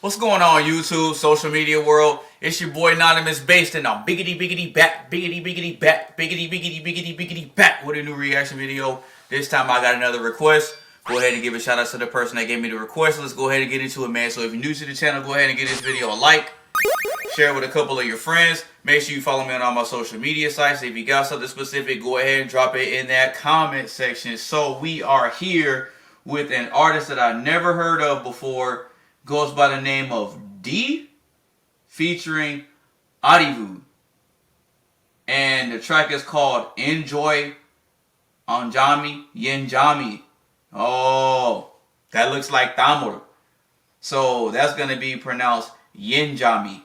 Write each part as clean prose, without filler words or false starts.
What's going on YouTube, social media world? It's your boy AnonymousBased and I'm biggity back with a new reaction video. This time I got another request. Go ahead and give a shout out to the person that gave me the request. Let's go ahead and get into it, man. So if you're new to the channel, go ahead and give this video a like. Share it with a couple of your friends. Make sure you follow me on all my social media sites. If you got something specific, go ahead and drop it in that comment section. So we are here with an artist that I never heard of before. Goes by the name of Dhee, featuring Arivu. And the track is called Enjaami. Oh, that looks like Tamil. So that's going to be pronounced Enjaami.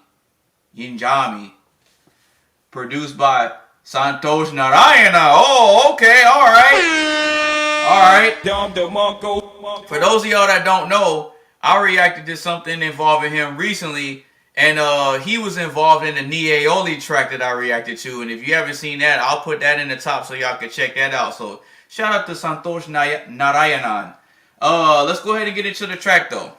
Produced by Santosh Narayana. Oh, okay, alright. For those of y'all that don't know, I reacted to something involving him recently, and he was involved in the Dhee track that I reacted to. And if you haven't seen that, I'll put that in the top so y'all can check that out. So shout out to Santosh Narayanan. Let's go ahead and get into the track though.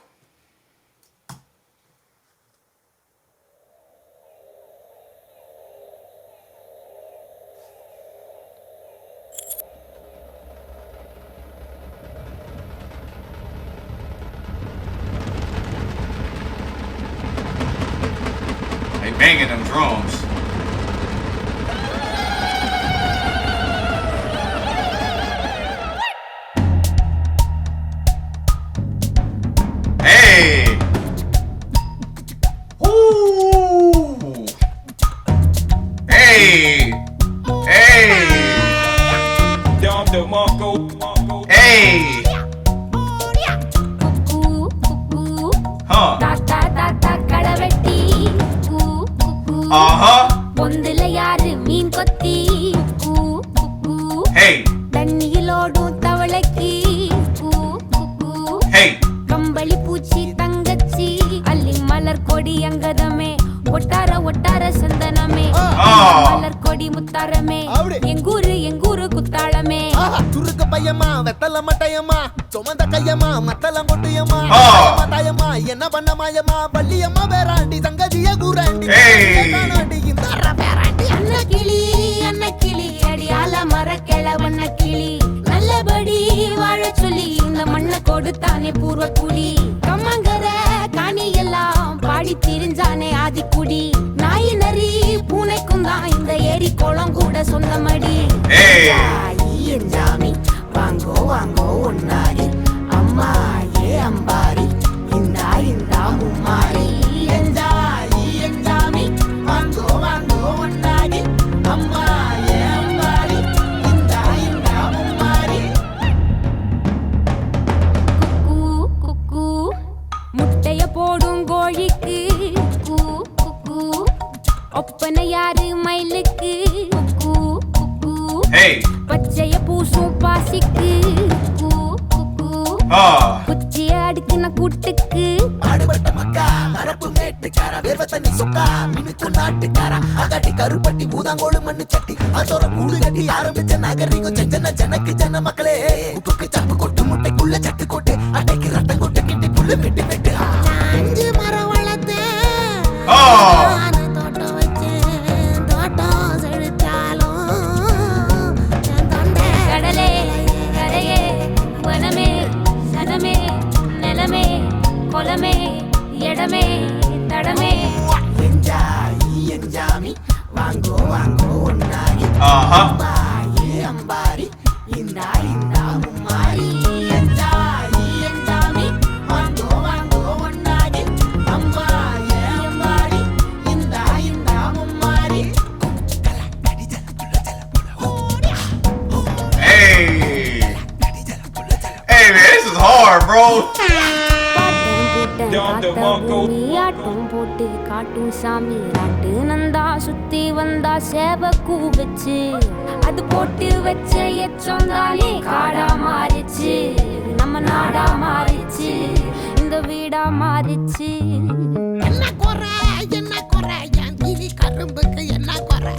Banging them drums. Hey! Ooh! Hey! Hey! Hey! Huh? Hey. Hey. கம்பளி பூச்சி தங்கச்சி அள்ளி மலர் கொடி அங்கதமே ஒட்டார சந்தனமே மலர் கொடி முத்தாரமே எங்கூரு குத்தாளமே துருக்க பையமா வெத்தல மட்டையம்மா சுமந்த கையம்மா மத்தல மொட்டையம்மா மட்டாயம்மா என்ன பண்ண மாயம்மா பள்ளியம்மா வேறாண்டி சங்கதிய கூறாண்டி காணாண்டி இந்த வேறாண்டி அன்ன கிளி அடி ஆல மர கிளவண்ண கிளி நல்லபடி வாழ சொல்லி இந்த மண்ணை கொடுத்தானே பூர்வ குடி கம்மங்கர காணி எல்லாம் பாடி திரிஞ்சானே ஆதிக்குடி நாய் நரி பூனைக்கும் தான் இந்த ஏரி குளம் கூட சொந்தமடி என்ஜாமி வாங்கோ ஒன்னாரி அம்மா ஏ அம்பாரி இந்தா மும்மாரி என்ஜாமி வாங்கோ ஒன்னாரி அம்மா ஏ அம்பாரி இந்தா மும்மாரி குக்கு முட்டைய போடும் கோழிக்கு குக்கு ஒப்பனை யாரு மயிலுக்கு பச்சைய பூசும் பாசிக்கு குச்சிய அடுக்கின கூட்டுக்கு ஆடுபட்ட மக்கா மரப்பு மேட்டுக்கார வேர்வ தண்ணி சொக்கா மினுக்கு நாட்டுக்கார அகட்டி கருப்பட்டி பூதாங்கோடு மண்ணு சட்டி அதோட கூடு கட்டி ஆரம்பிச்ச நாகரிகம் ஜனக்கு ஜன மக்களே உப்புக்கு சப்பு கொட்டு முட்டைக்குள்ள சட்டு கொட்டு அட்டைக்கு ரத்தம் கொட்டு கிட்டி புல்லு வெட்டு அஞ்சு மரம் வளர்த்து தோட்டம் வச்சேன் தோட்டம் செழிச்சாலும் கடலே கரையே வனமே சனமே நிலமே கொலமே இடமே தடமே என்ஜாமி வாங்கோ ஒன்னாரி அம்பாரி இந்தா மும்மாரி என்ஜாமி வாங்கோ ஒன்னாரி அம்பாரி இந்தா மும்மாரி Hey man, this is hard, bro. ஆட்டம் போட்டு காட்டும் சாமி ராட்டு நந்தா சுத்தி வந்தா சேவ கூவச்சு அது போட்டு வச்ச எச்சொந்தாலே காடா மாறிச்சு நம்ம நாடா மாறிச்சு இந்த வீடா மாறிச்சு என்ன குறை என் கிளி கரும்புக்கு என்ன குறை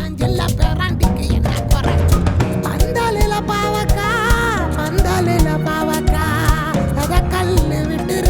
என் ஜெல்ல பேராண்டிக்கு என்ன குறை பந்தாலில பாவக்கா அத கல்லு விட்டுரு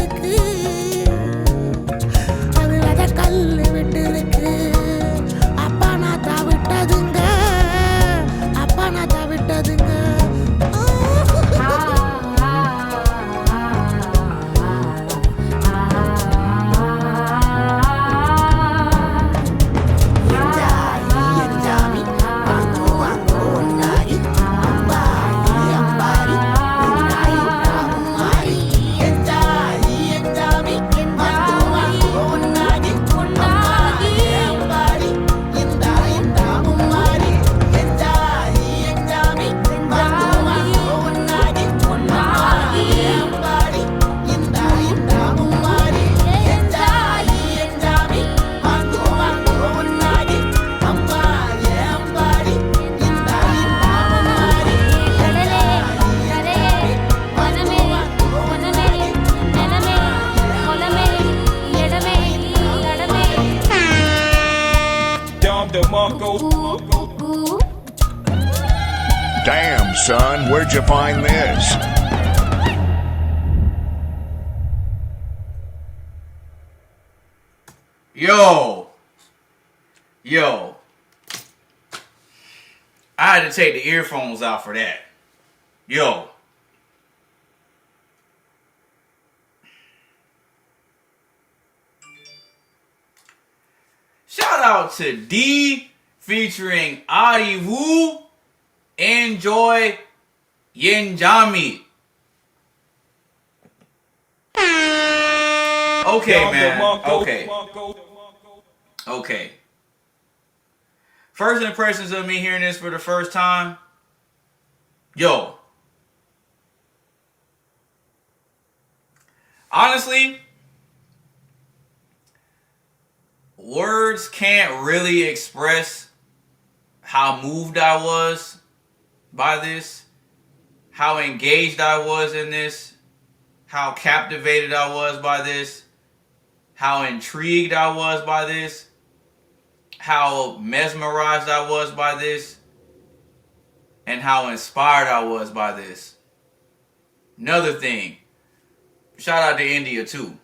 Damn, son, where'd you find this? Yo, I had to take the earphones out for that. Yo. Shout out to Dhee featuring Arivu, Enjoy, Enjaami. Okay, man. Okay. First impressions of me hearing this for the first time. Yo. Honestly, words can't really express how moved I was by this, how engaged I was in this, how captivated I was by this, how intrigued I was by this, how mesmerized I was by this, and how inspired I was by this. Another thing, shout out to India too.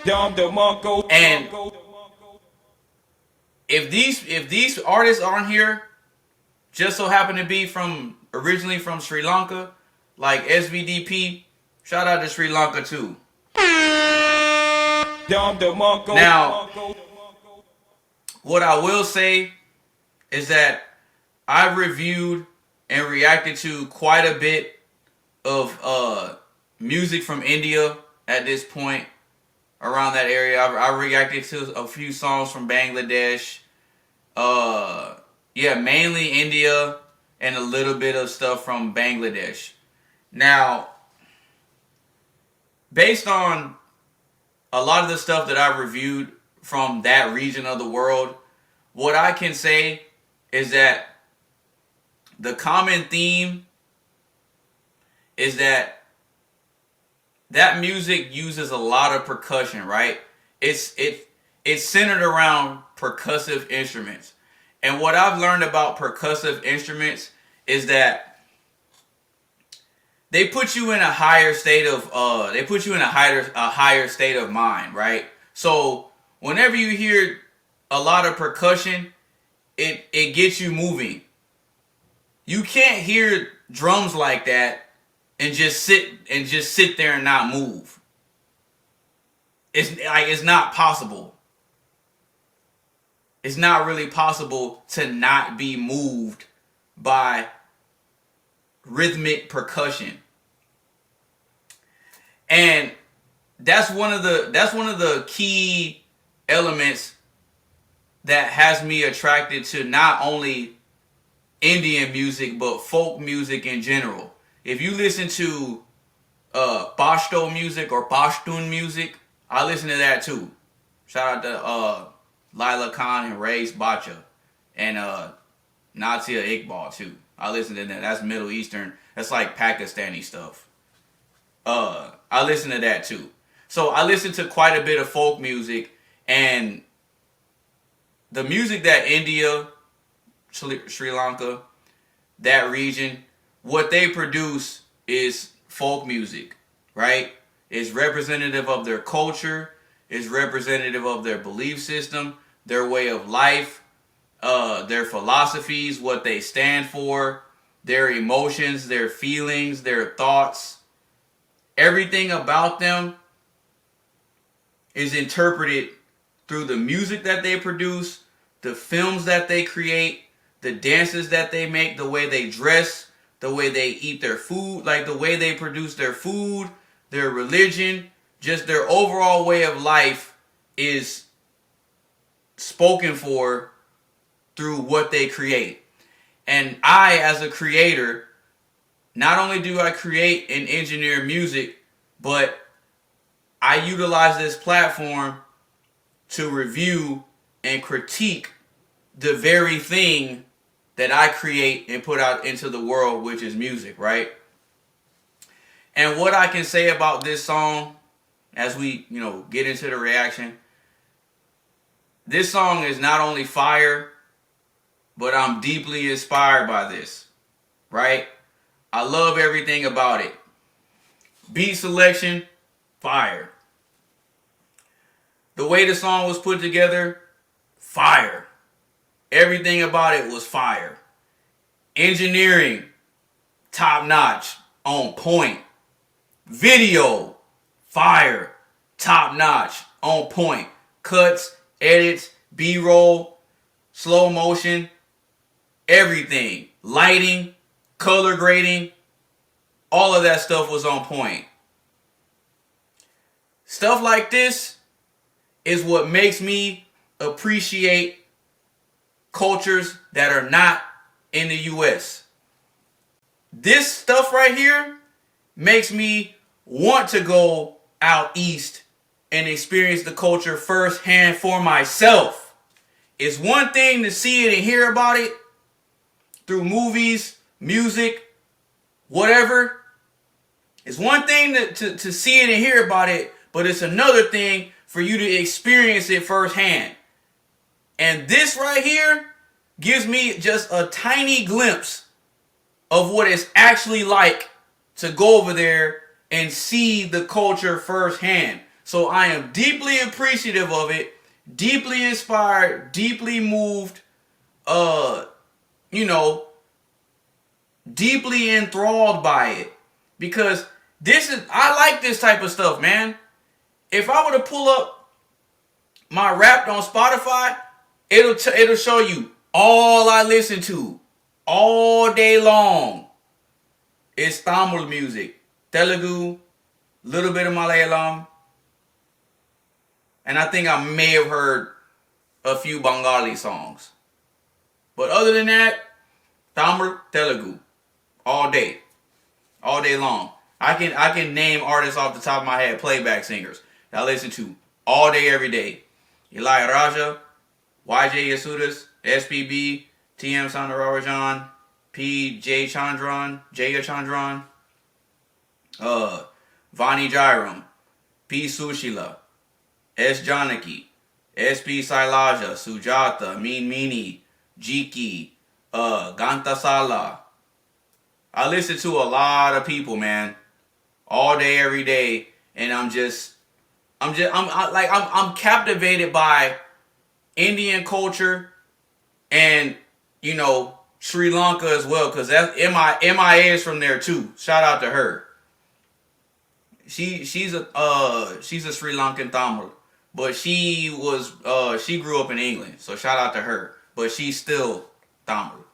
And if these artists aren't here, just so happen to be originally from Sri Lanka, like SVDP, shout out to Sri Lanka too. Now, what I will say is that I've reviewed and reacted to quite a bit of music from India at this point, around that area. I reacted to a few songs from Bangladesh. Mainly India and a little bit of stuff from Bangladesh. Now, based on a lot of the stuff that I've reviewed from that region of the world, what I can say is that the common theme is that music uses a lot of percussion, right? It's centered around percussive instruments. And what I've learned about percussive instruments is that they put you in a higher state of higher state of mind, right? So whenever you hear a lot of percussion, it gets you moving. You can't hear drums like that and just sit there and not move. It's not possible. It's not really possible to not be moved by rhythmic percussion. And that's one of the key elements that has me attracted to not only Indian music but folk music in general. If you listen to Pashto music or Pashtun music, I listen to that too. Shout out to Laila Khan and Reis Bacha and Natia Iqbal too. I listen to that. That's Middle Eastern. That's like Pakistani stuff. I listen to that too. So I listen to quite a bit of folk music, and the music that India, Sri Lanka, that region, what they produce is folk music, right? It's representative of their culture. It's representative of their belief system, their way of life, their philosophies, what they stand for, their emotions, their feelings, their thoughts. Everything about them is interpreted through the music that they produce, the films that they create, the dances that they make, the way they dress, the way they eat their food, like the way they produce their food, their religion, just their overall way of life is spoken for through what they create. And I, as a creator, not only do I create and engineer music, but I utilize this platform to review and critique the very thing that I create and put out into the world, which is music, right? And what I can say about this song, as we, get into the reaction, This song is not only fire, but I'm deeply inspired by this, right? I love everything about it. Beat selection, fire. The way the song was put together, fire. Everything about it was fire. Engineering, top notch, on point. Video, fire, top notch, on point. Cuts, edits, B-roll, slow motion, everything. Lighting, color grading, all of that stuff was on point. Stuff like this is what makes me appreciate cultures that are not in the US. This stuff right here makes me want to go out east and experience the culture firsthand for myself. It's one thing to see it and hear about it through movies, music, whatever. It's one thing to see it and hear about it, but it's another thing for you to experience it firsthand. And this right here gives me just a tiny glimpse of what it's actually like to go over there and see the culture firsthand. So I am deeply appreciative of it, deeply inspired, deeply moved, deeply enthralled by it. Because I like this type of stuff, man. If I were to pull up my Wrapped on Spotify, it'll show you all I listen to all day long is Tamil music, Telugu, little bit of Malayalam, and I think I may have heard a few Bengali songs. But other than that, Tamil, Telugu, all day long. I can name artists off the top of my head, playback singers that I listen to all day, every day. Raja, YJ Yasudas, SPB, TM Soundararajan, P. J. Chandran, Jaya Chandran, Vani Jairam, P. Sushila, S. Janaki, SP Sailaja, Sujata, Mean Meanie, Jiki, Gantasala. I listen to a lot of people, man, all day, every day, and I'm captivated by Indian culture and, Sri Lanka as well, because that's MIA is from there too. Shout out to her. She's a Sri Lankan Tamil, but she grew up in England, so shout out to her. But she's still Tamil.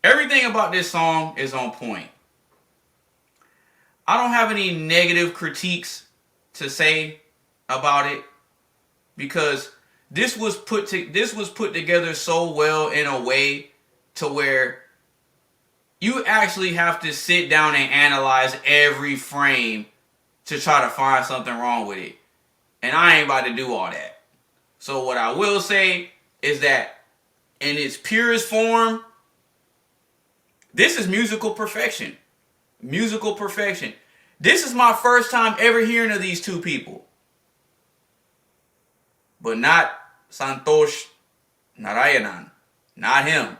Everything about this song is on point. I don't have any negative critiques to say about it because this was put together so well in a way to where you actually have to sit down and analyze every frame to try to find something wrong with it. And I ain't about to do all that. So what I will say is that in its purest form, this is musical perfection. Musical perfection. This is my first time ever hearing of these two people. But not Santosh Narayanan. Not him.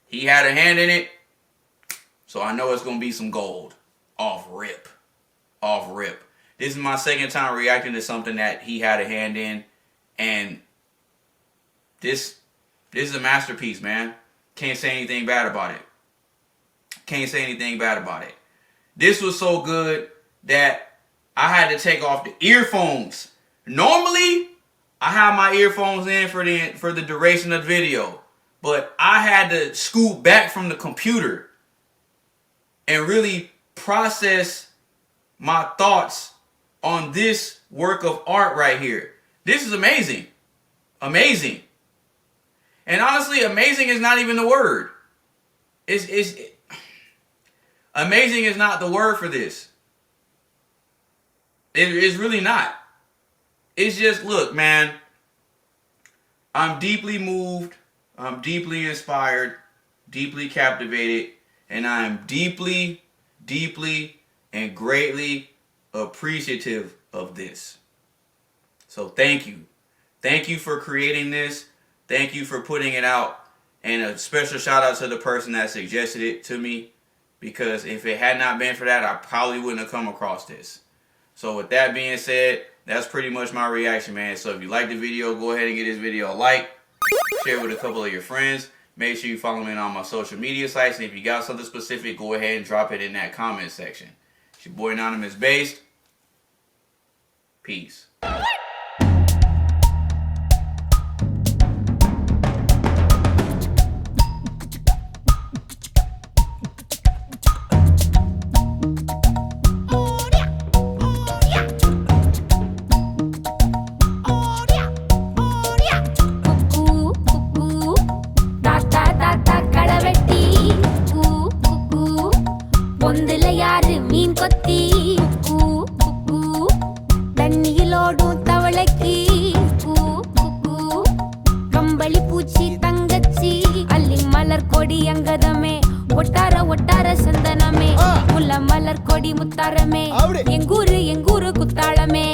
He had a hand in it, so I know it's going to be some gold. Off rip. Off rip. This is my second time reacting to something that he had a hand in, and this is a masterpiece, man. Can't say anything bad about it. Can't say anything bad about it. This was so good that I had to take off the earphones. Normally, I have my earphones in for the duration of the video, but I had to scoot back from the computer and really process my thoughts on this work of art right here. This is amazing. Amazing. And honestly, amazing is not even the word. Amazing is not the word for this. It's really not. It's just, look, man, I'm deeply moved, I'm deeply inspired, deeply captivated, and I'm deeply, deeply, and greatly appreciative of this. So thank you. Thank you for creating this. Thank you for putting it out. And a special shout out to the person that suggested it to me, because if it had not been for that, I probably wouldn't have come across this. So with that being said, that's pretty much my reaction, man. So if you like the video, go ahead and give this video a like. Share it with a couple of your friends. Make sure you follow me on my social media sites. And if you got something specific, go ahead and drop it in that comment section. It's your boy AnonymousBased. Peace. பொந்துல யாரு மீன் கொத்தி தண்ணியிலோடும் தவளைக்கு கம்பளி பூச்சி தங்கச்சி அள்ளி மலர் கொடி அங்கதமே ஒட்டார ஒட்டார சந்தனமே முல்ல மலர் கொடி முத்தாரமே எங்கூரு குத்தாளமே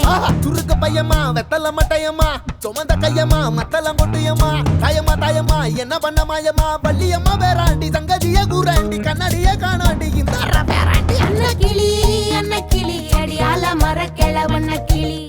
சுருக்க பையமா வெத்தல மட்டையம்மா சுமந்த கையம்மா மத்தலம் கொட்டியம்மா தாயம்மா என்ன பண்ண மாயம்மா பள்ளியம்மா வேறாண்டி சங்கதிய கூறாண்டி கண்ணாடிய காணாண்டி இந்த அன்ன கிளி அடியால மர கிளவண்ண கிளி